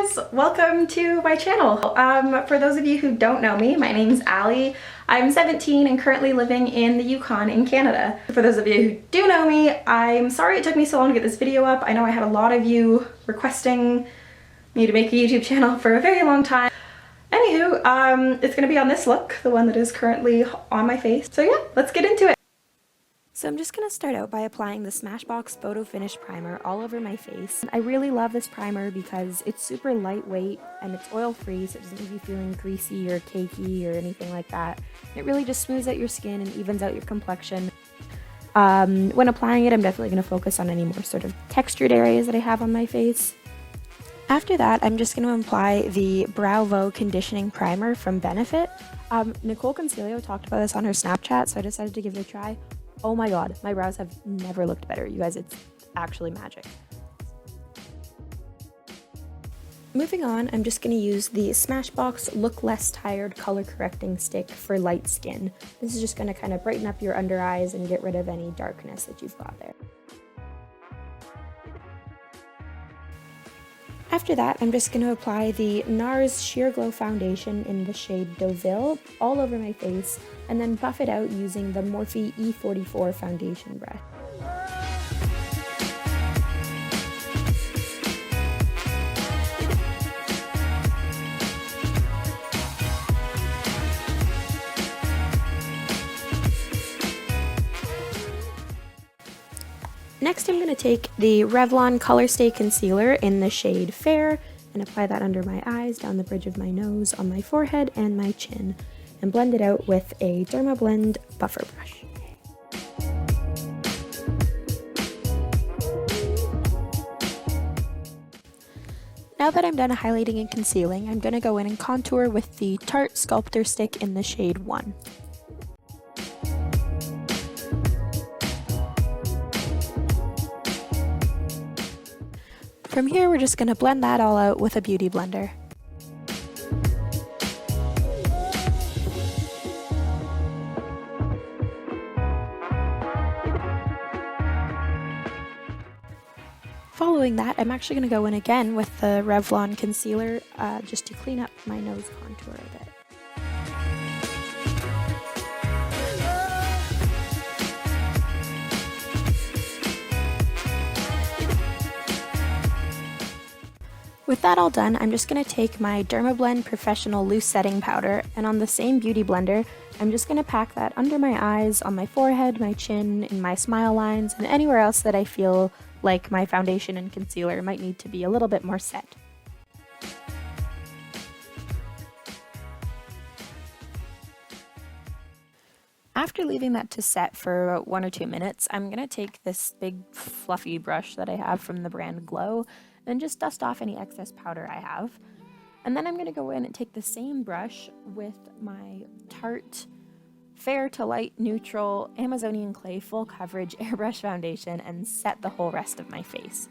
guys, welcome to my channel. For those of you who don't know me, my name's Allie. I'm 17 and currently living in the Yukon in Canada. For those of you who do know me, I'm sorry it took me so long to get this video up. I know I had a lot of you requesting me to make a YouTube channel for a very long time. Anywho, it's gonna be on this look, the one that is currently on my face. So yeah, let's get into it. So I'm just going to start out by applying the Smashbox Photo Finish Primer all over my face. I really love this primer because it's super lightweight and it's oil free, so it doesn't leave you feeling greasy or cakey or anything like that. It really just smooths out your skin and evens out your complexion. When applying it, I'm definitely going to focus on any more sort of textured areas that I have on my face. After that, I'm just going to apply the Brow Conditioning Primer from Benefit. Nicole Concilio talked about this on her Snapchat, so I decided to give it a try. Oh my god, my brows have never looked better. You guys, it's actually magic. Moving on, I'm just going to use the Smashbox Look Less Tired Color Correcting Stick for light skin. This is just going to kind of brighten up your under eyes and get rid of any darkness that you've got there. After that, I'm just going to apply the NARS Sheer Glow Foundation in the shade Deauville all over my face, and then buff it out using the Morphe E44 foundation brush. Next, I'm going to take the Revlon Color Stay Concealer in the shade Fair and apply that under my eyes, down the bridge of my nose, on my forehead, and my chin, and blend it out with a Dermablend buffer brush. Now that I'm done highlighting and concealing, I'm going to go in and contour with the Tarte Sculptor Stick in the shade 1. From here, we're just going to blend that all out with a beauty blender. Following that, I'm actually going to go in again with the Revlon concealer just to clean up my nose contour a bit. With that all done, I'm just going to take my Dermablend Professional Loose Setting Powder, and on the same beauty blender, I'm just going to pack that under my eyes, on my forehead, my chin, in my smile lines, and anywhere else that I feel like my foundation and concealer might need to be a little bit more set. After leaving that to set for about 1 or 2 minutes, I'm going to take this big fluffy brush that I have from the brand Glow and just dust off any excess powder I have. And then I'm going to go in and take the same brush with my Tarte Fair to Light Neutral Amazonian Clay Full Coverage Airbrush Foundation and set the whole rest of my face.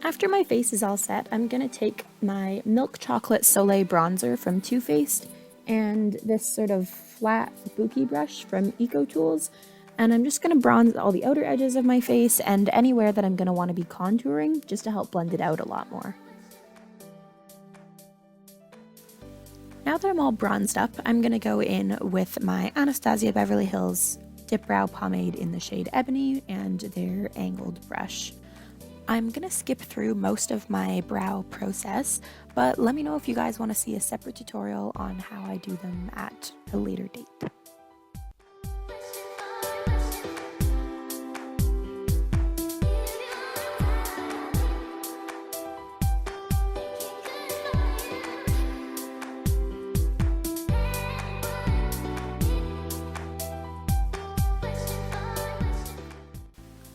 After my face is all set, I'm going to take my Milk Chocolate Soleil Bronzer from Too Faced and this sort of flat bouquet brush from Eco Tools, and I'm just going to bronze all the outer edges of my face and anywhere that I'm going to want to be contouring just to help blend it out a lot more. Now that I'm all bronzed up, I'm going to go in with my Anastasia Beverly Hills Dip Brow Pomade in the shade Ebony and their angled brush. I'm going to skip through most of my brow process, but let me know if you guys want to see a separate tutorial on how I do them at a later date.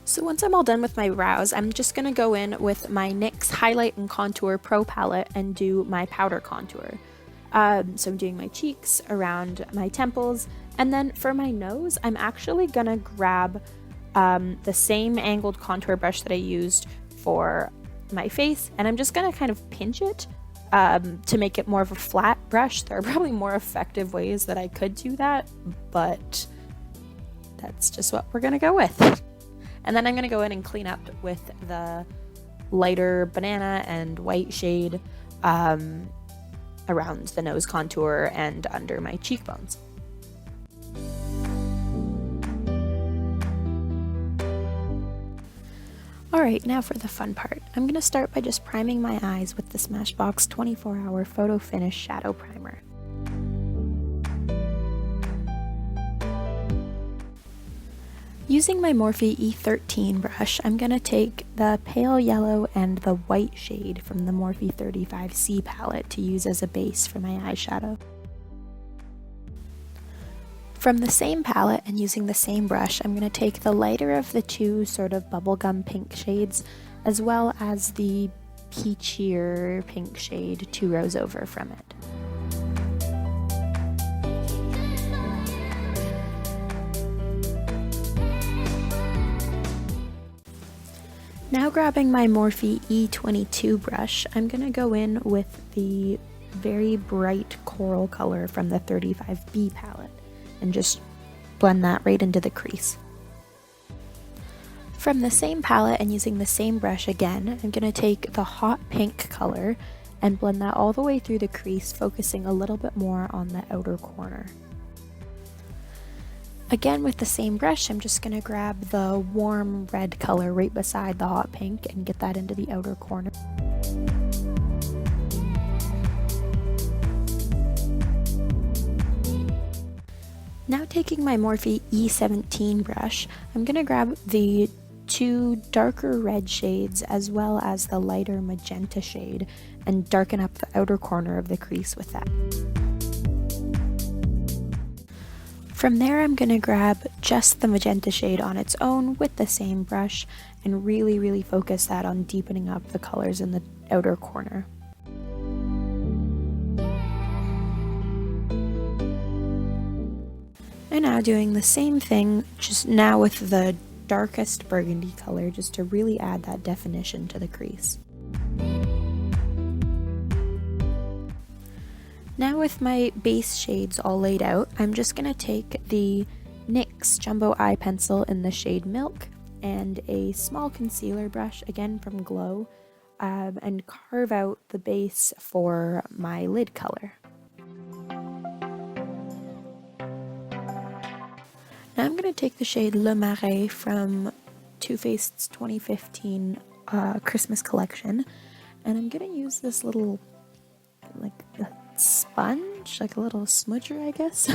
So once I'm all done with my brows, I'm just going to go in with my NYX Highlight and Contour Pro Palette and do my powder contour. So I'm doing my cheeks, around my temples, and then for my nose, I'm actually going to grab the same angled contour brush that I used for my face, and I'm just going to kind of pinch it to make it more of a flat brush. There are probably more effective ways that I could do that, but that's just what we're gonna go with. And then I'm gonna go in and clean up with the lighter banana and white shade around the nose contour and under my cheekbones. Alright, now for the fun part. I'm going to start by just priming my eyes with the Smashbox 24-Hour Photo Finish Shadow Primer. Using my Morphe E13 brush, I'm going to take the pale yellow and the white shade from the Morphe 35C palette to use as a base for my eyeshadow. From the same palette and using the same brush, I'm going to take the lighter of the two sort of bubblegum pink shades, as well as the peachier pink shade 2 rows over from it. Now grabbing my Morphe E22 brush, I'm going to go in with the very bright coral color from the 35B palette and just blend that right into the crease. From the same palette and using the same brush again, I'm going to take the hot pink color and blend that all the way through the crease, focusing a little bit more on the outer corner. Again, with the same brush, I'm just going to grab the warm red color right beside the hot pink and get that into the outer corner. Now taking my Morphe E17 brush, I'm going to grab the two darker red shades as well as the lighter magenta shade and darken up the outer corner of the crease with that. From there, I'm going to grab just the magenta shade on its own with the same brush and really focus that on deepening up the colors in the outer corner. And now doing the same thing, just now with the darkest burgundy color, just to really add that definition to the crease. Now with my base shades all laid out, I'm just going to take the NYX Jumbo Eye Pencil in the shade Milk and a small concealer brush, again from Glow, and carve out the base for my lid color. Now I'm going to take the shade Le Marais from Too Faced's 2015 Christmas collection, and I'm going to use this little, like, sponge, like a little smudger, I guess,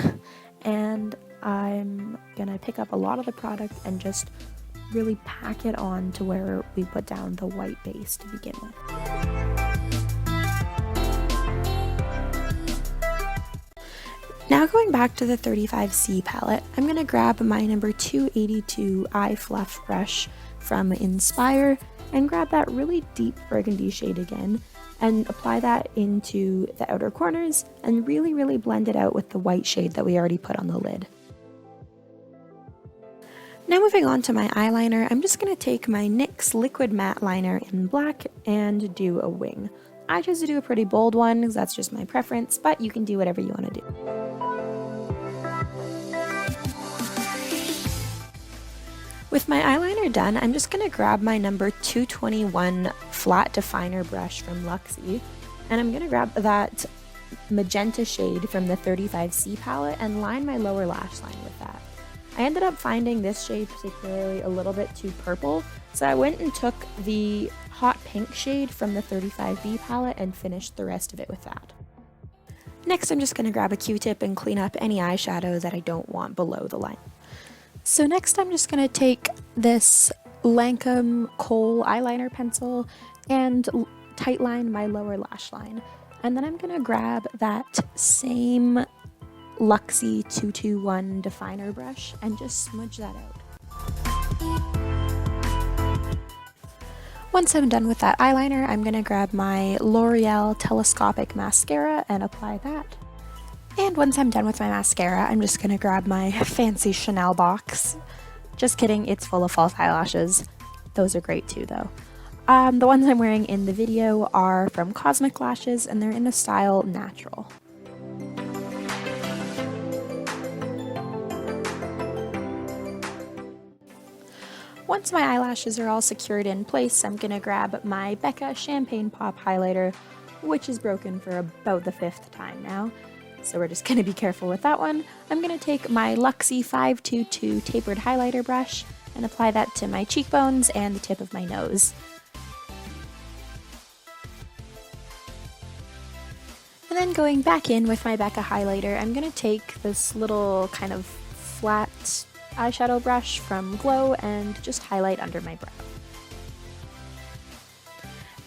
and I'm going to pick up a lot of the product and just really pack it on to where we put down the white base to begin with. Now going back to the 35C palette, I'm going to grab my number 282 Eye Fluff brush from Inspire and grab that really deep burgundy shade again and apply that into the outer corners and really blend it out with the white shade that we already put on the lid. Now moving on to my eyeliner, I'm just going to take my NYX Liquid Matte Liner in black and do a wing. I chose to do a pretty bold one because that's just my preference, but you can do whatever you want to do. With my eyeliner done, I'm just going to grab my number 221 flat definer brush from Luxie, and I'm going to grab that magenta shade from the 35C palette and line my lower lash line with that. I ended up finding this shade particularly a little bit too purple, so I went and took the hot pink shade from the 35B palette and finished the rest of it with that. Next, I'm just going to grab a Q-tip and clean up any eyeshadow that I don't want below the line. So next I'm just going to take this Lancome Kohl eyeliner pencil and tightline my lower lash line. And then I'm going to grab that same Luxie 221 definer brush and just smudge that out. Once I'm done with that eyeliner, I'm going to grab my L'Oreal Telescopic Mascara and apply that. And once I'm done with my mascara, I'm just going to grab my fancy Chanel box. Just kidding, it's full of false eyelashes. Those are great too though. The ones I'm wearing in the video are from Cosmic Lashes, and they're in the style Natural. Once my eyelashes are all secured in place, I'm gonna grab my Becca Champagne Pop highlighter, which is broken for about the 5th time now, so we're just gonna be careful with that one. I'm gonna take my Luxie 522 tapered highlighter brush and apply that to my cheekbones and the tip of my nose. And then going back in with my Becca highlighter, I'm gonna take this little kind of flat eyeshadow brush from Glow and just highlight under my brow.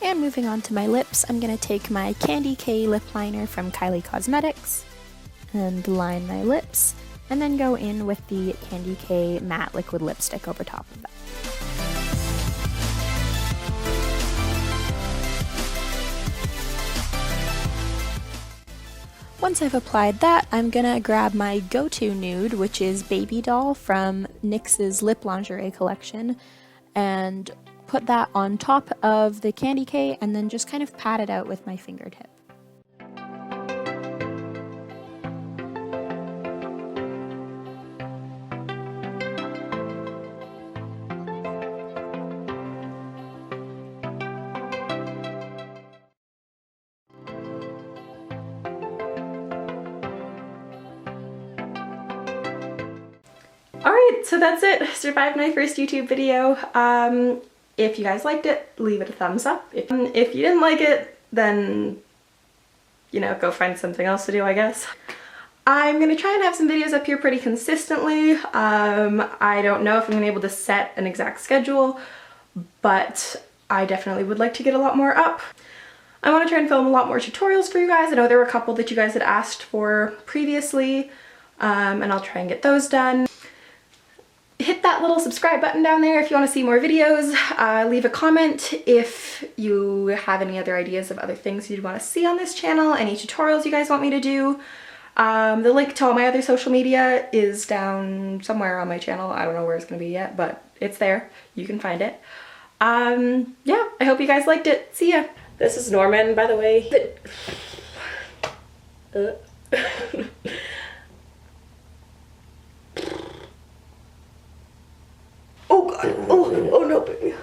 And moving on to my lips, I'm going to take my Candy K lip liner from Kylie Cosmetics and line my lips, and then go in with the Candy K matte liquid lipstick over top of that. Once I've applied that, I'm gonna grab my go-to nude, which is Baby Doll from NYX's Lip Lingerie collection, and put that on top of the Candy K and then just kind of pat it out with my fingertip. Alright, so that's it. Survived my first YouTube video. If you guys liked it, leave it a thumbs up. If you didn't like it, then, you know, go find something else to do, I guess. I'm gonna try and have some videos up here pretty consistently. I don't know if I'm gonna be able to set an exact schedule, but I definitely would like to get a lot more up. I want to try and film a lot more tutorials for you guys. I know there were a couple that you guys had asked for previously, and I'll try and get those done. Hit that little subscribe button down there if you want to see more videos. Leave a comment if you have any other ideas of other things you'd want to see on this channel, any tutorials you guys want me to do. The link to all my other social media is down somewhere on my channel. I don't know where it's going to be yet, but it's there. You can find it. Yeah, I hope you guys liked it. See ya! This is Norman, by the way. Oh god, oh no baby.